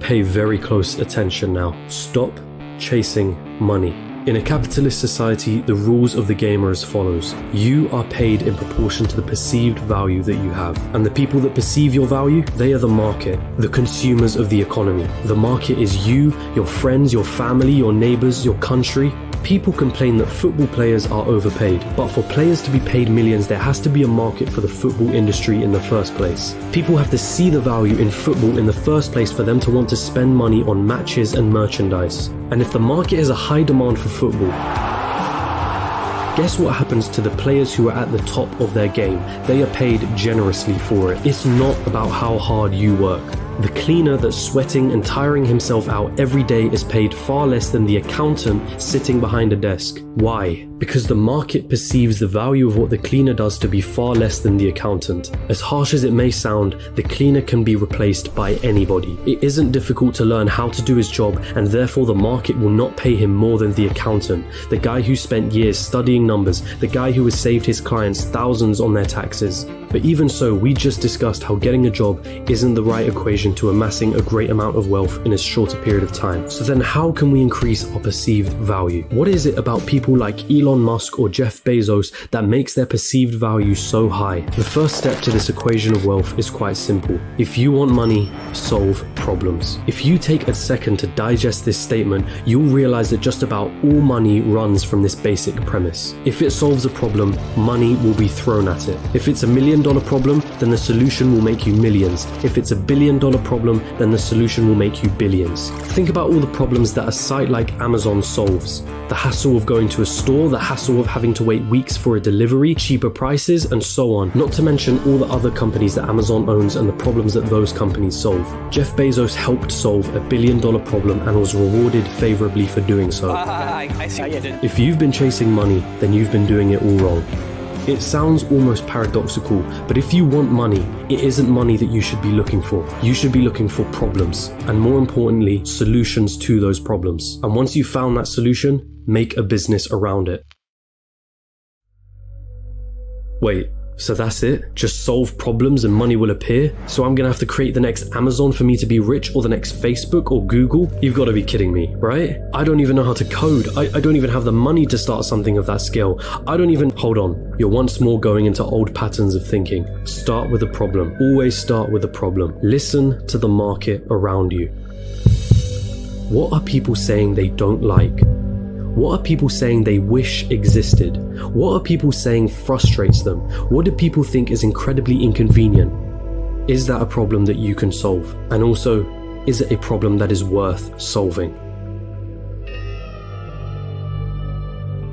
Pay very close attention now. Stop chasing money. In a capitalist society, the rules of the game are as follows. You are paid in proportion to the perceived value that you have. And the people that perceive your value, they are the market, the consumers of the economy. The market is you, your friends, your family, your neighbors, your country. People complain that football players are overpaid, but for players to be paid millions, there has to be a market for the football industry in the first place. People have to see the value in football in the first place for them to want to spend money on matches and merchandise. And if the market has a high demand for football, guess what happens to the players who are at the top of their game? They are paid generously for it. It's not about how hard you work. The cleaner that's sweating and tiring himself out every day is paid far less than the accountant sitting behind a desk. Why? Because the market perceives the value of what the cleaner does to be far less than the accountant. As harsh as it may sound, the cleaner can be replaced by anybody. It isn't difficult to learn how to do his job, and therefore the market will not pay him more than the accountant, the guy who spent years studying numbers, the guy who has saved his clients thousands on their taxes. But even so, we just discussed how getting a job isn't the right equation to amassing a great amount of wealth in a shorter period of time. So then how can we increase our perceived value? What is it about people like Elon Musk or Jeff Bezos that makes their perceived value so high? The first step to this equation of wealth is quite simple. If you want money, solve problems. If you take a second to digest this statement, you'll realize that just about all money runs from this basic premise. If it solves a problem, money will be thrown at it. If it's $1 million problem, then the solution will make you millions. If it's $1 billion problem, then the solution will make you billions. Think about all the problems that a site like Amazon solves. The hassle of going to a store, the hassle of having to wait weeks for a delivery, cheaper prices, and so on. Not to mention all the other companies that Amazon owns and the problems that those companies solve. Jeff Bezos helped solve $1 billion problem and was rewarded favorably for doing so. I see what you did. If you've been chasing money, then you've been doing it all wrong. It sounds almost paradoxical, but if you want money, it isn't money that you should be looking for. You should be looking for problems, and more importantly, solutions to those problems. And once you've found that solution, make a business around it. Wait, so that's it? Just solve problems and money will appear? So I'm gonna have to create the next Amazon for me to be rich, or the next Facebook or Google? You've gotta be kidding me, right? I don't even know how to code. I don't even have the money to start something of that scale. Hold on. You're once more going into old patterns of thinking. Start with a problem. Always start with a problem. Listen to the market around you. What are people saying they don't like? What are people saying they wish existed? What are people saying frustrates them? What do people think is incredibly inconvenient? Is that a problem that you can solve? And also, is it a problem that is worth solving?